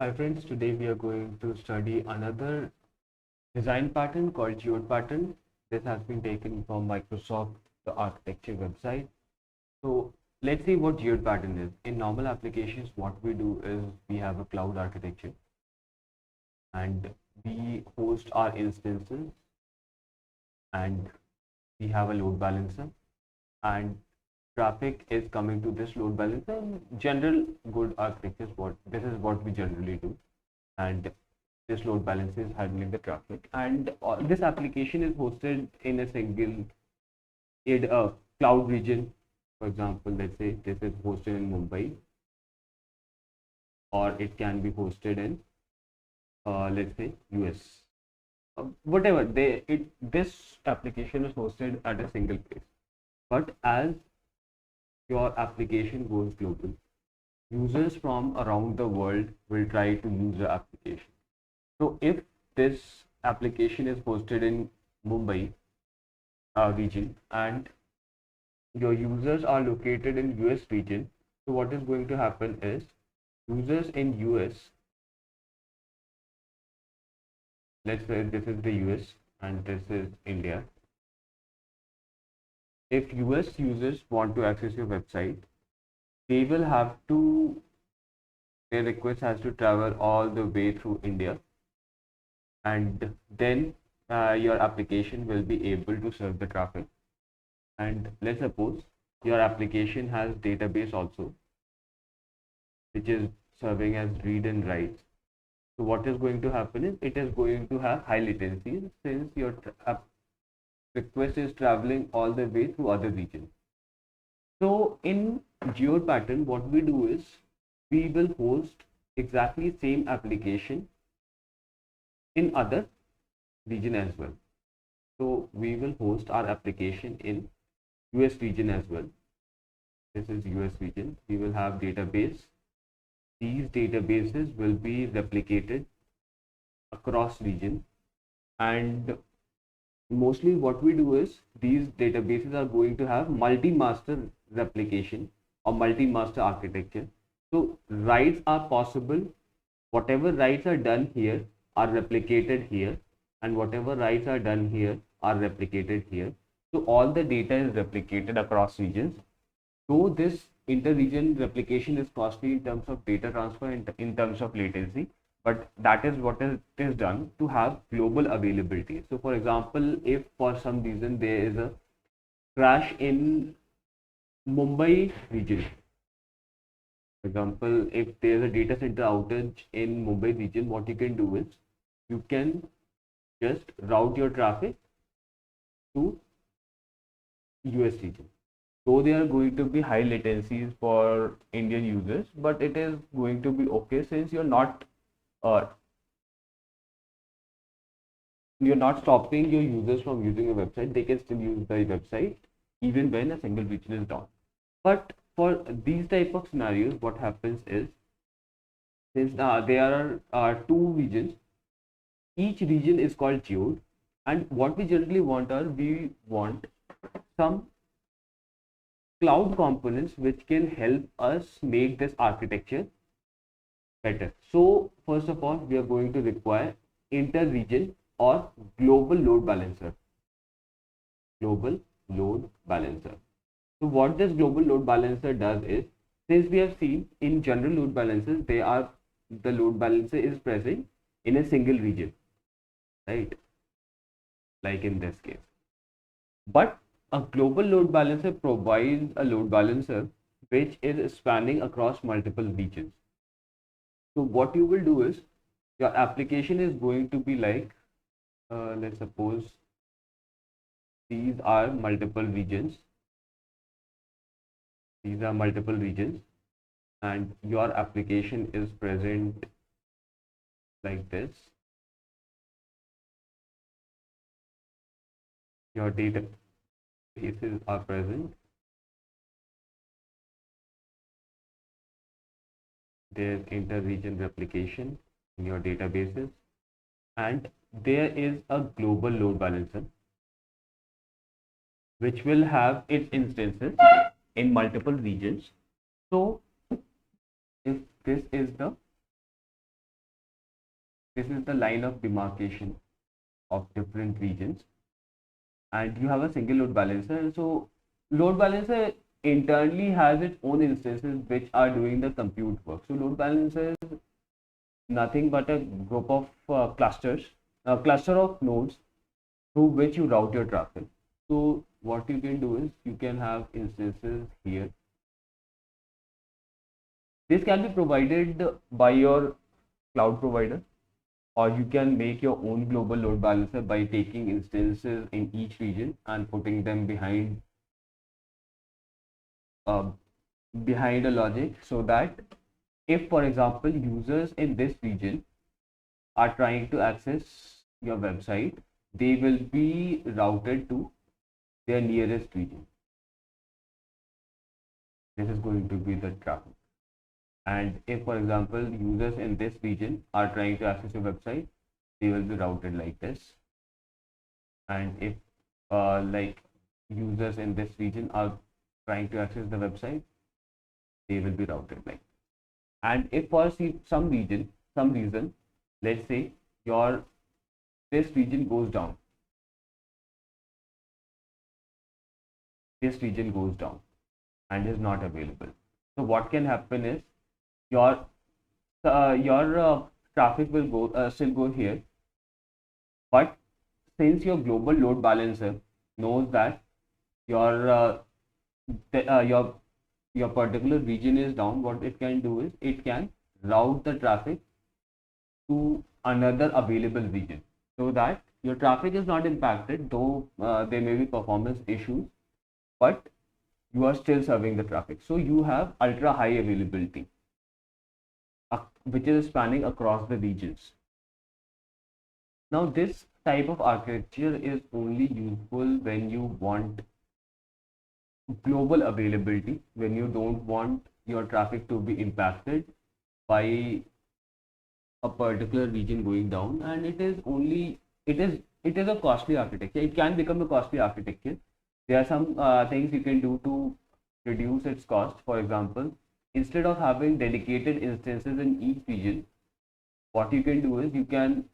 Hi friends, today we are going to study another design pattern called geode pattern. This has been taken from Microsoft the architecture website. So let's see what geode pattern is. In normal applications, what we do is we have a cloud architecture and we host our instances and we have a load balancer and traffic is coming to this load balancer. General good architecture is what this is what we generally do. And this load balancer is handling the traffic, and this application is hosted in a single in a cloud region. For example, let's say this is hosted in Mumbai, or it can be hosted in let's say US. Whatever this application is hosted at a single place. But as your application goes global, users from around the world will try to use the application. So if this application is hosted in Mumbai region and your users are located in US region, so what is going to happen is users in US, let's say this is the US and this is India. If US users want to access your website, they will have to, their request has to travel all the way through India, and then your application will be able to serve the traffic. And let's suppose your application has database also, which is serving as read and write. So what is going to happen is it is going to have high latency since your request is traveling all the way through other regions. So in geode pattern, what we do is we will host exactly same application in other region as well. So we will host our application in US region as well. This is US region. We will have database. These databases will be replicated across region, and mostly what we do is these databases are going to have multi-master replication or multi-master architecture. So writes are possible. Whatever writes are done here are replicated here, and whatever writes are done here are replicated here. So all the data is replicated across regions. Though this inter-region replication is costly in terms of data transfer and in terms of latency, but that is what is done to have global availability. So for example, if for some reason there is a crash in Mumbai region, for example, if there is a data center outage in Mumbai region, what you can do is you can just route your traffic to US region. So they are going to be high latencies for Indian users, but it is going to be okay since uh, you're not stopping your users from using a website. They can still use the website even when a single region is down. But for these type of scenarios, what happens is since there are two regions, each region is called geode, and what we generally want are we want some cloud components which can help us make this architecture better. So first of all, we are going to require inter-region or global load balancer. Global load balancer. So what this global load balancer does is, since we have seen in general load balancers, the load balancer is present in a single region, right? Like in this case. But a global load balancer provides a load balancer which is spanning across multiple regions. So what you will do is your application is going to be like, let's suppose these are multiple regions. These are multiple regions, and your application is present like this. Your databases are present. There's inter-region replication in your databases, and there is a global load balancer which will have its instances in multiple regions. So if this is the this is the line of demarcation of different regions, and you have a single load balancer. So load balancer internally has its own instances which are doing the compute work. So load balancer is nothing but a group of clusters, a cluster of nodes through which you route your traffic. So what you can do is you can have instances here. This can be provided by your cloud provider, or you can make your own global load balancer by taking instances in each region and putting them behind a logic, so that if, for example, users in this region are trying to access your website, they will be routed to their nearest region. This is going to be the traffic. And if, for example, users in this region are trying to access your website, they will be routed like this. And if like users in this region are trying to access the website, they will be routed like this. And if for some reason, let's say this region goes down, and is not available. So what can happen is your traffic will still go here, but since your global load balancer knows that your particular region is down, what it can do is it can route the traffic to another available region, so that your traffic is not impacted, though there may be performance issues, but you are still serving the traffic. So you have ultra high availability, which is spanning across the regions. Now this type of architecture is only useful when you want global availability, when you don't want your traffic to be impacted by a particular region going down, and it is a costly architecture. It can become a costly architecture. There are some things you can do to reduce its cost. For example, instead of having dedicated instances in each region, what you can do is you can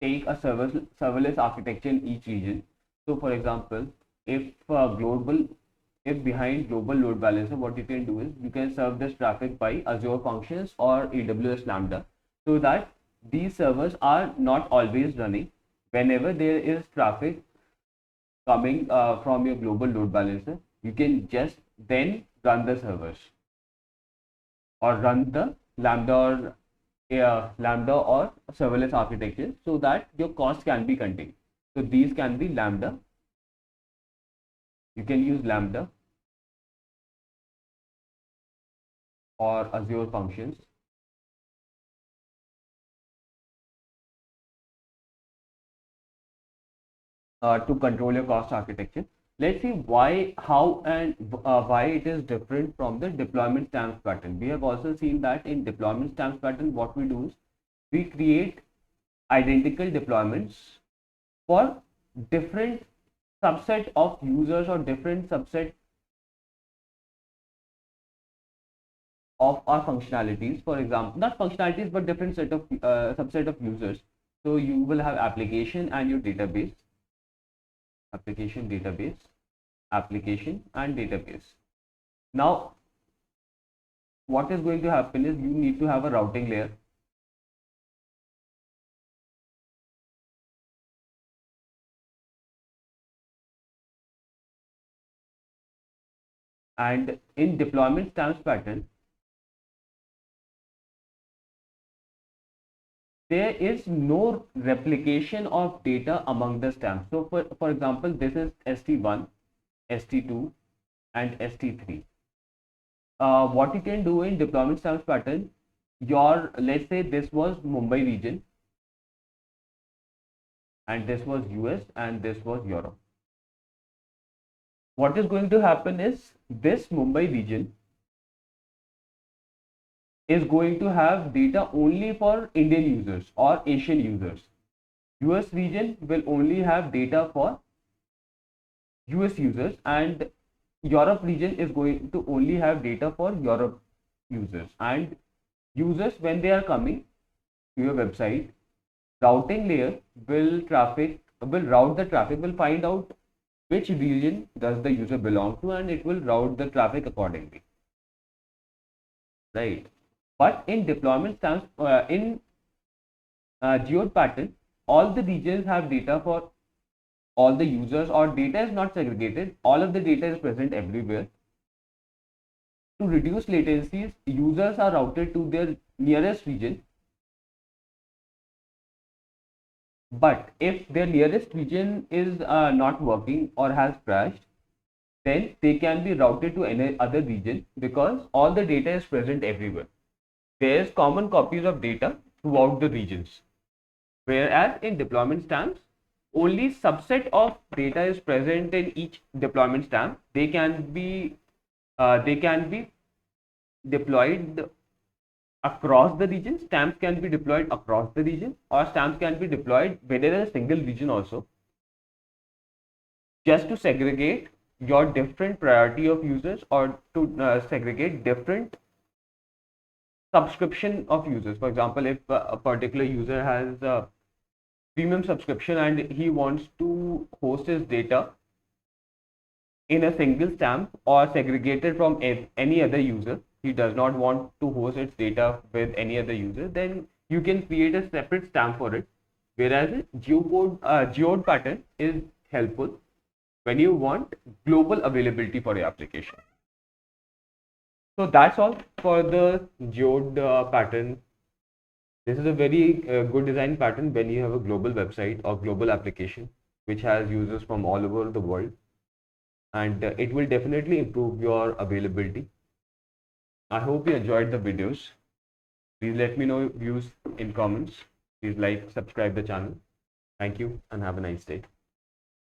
take a serverless architecture in each region. So for example, if behind global load balancer, what you can do is you can serve this traffic by Azure Functions or AWS Lambda, so that these servers are not always running. Whenever there is traffic coming from your global load balancer, you can just then run the servers, or run the Lambda or serverless architecture, so that your cost can be contained. So these can be Lambda. You can use Lambda or Azure Functions. To control your cost architecture. Let's see why it is different from the deployment stamps pattern. We have also seen that in deployment stamps pattern, what we do is we create identical deployments for different subset of users, or different subset of our functionalities. For example, not functionalities, but different set of subset of users. So you will have application and your database. Application, and database. Now what is going to happen is you need to have a routing layer, and in deployment stamps pattern there is no replication of data among the stamps. So for example, this is ST1, ST2 and ST3. What you can do in deployment stamps pattern, let's say this was Mumbai region, and this was US, and this was Europe. What is going to happen is this Mumbai region is going to have data only for Indian users or Asian users. US region will only have data for US users, and Europe region is going to only have data for Europe users. And users, when they are coming to your website, routing layer will route the traffic, will find out which region does the user belong to, and it will route the traffic accordingly, right? But in deployment stance, in geode pattern, all the regions have data for all the users, or data is not segregated, all of the data is present everywhere. To reduce latencies, users are routed to their nearest region. But if their nearest region is not working or has crashed, then they can be routed to any other region, because all the data is present everywhere. There is common copies of data throughout the regions. Whereas in deployment stamps, only subset of data is present in each deployment stamp. They can be deployed across the region. Stamps can be deployed across the region, or stamps can be deployed within a single region also, just to segregate your different priority of users, or to segregate different subscription of users. For example, if a particular user has a premium subscription and he wants to host his data in a single stamp or segregated from any other user, he does not want to host its data with any other user, then you can create a separate stamp for it. Whereas geode pattern is helpful when you want global availability for your application. So that's all for the geode pattern. This is a very good design pattern when you have a global website or global application which has users from all over the world, and it will definitely improve your availability. I hope you enjoyed the videos. Please let me know your views in comments. Please like, subscribe the channel. Thank you and have a nice day.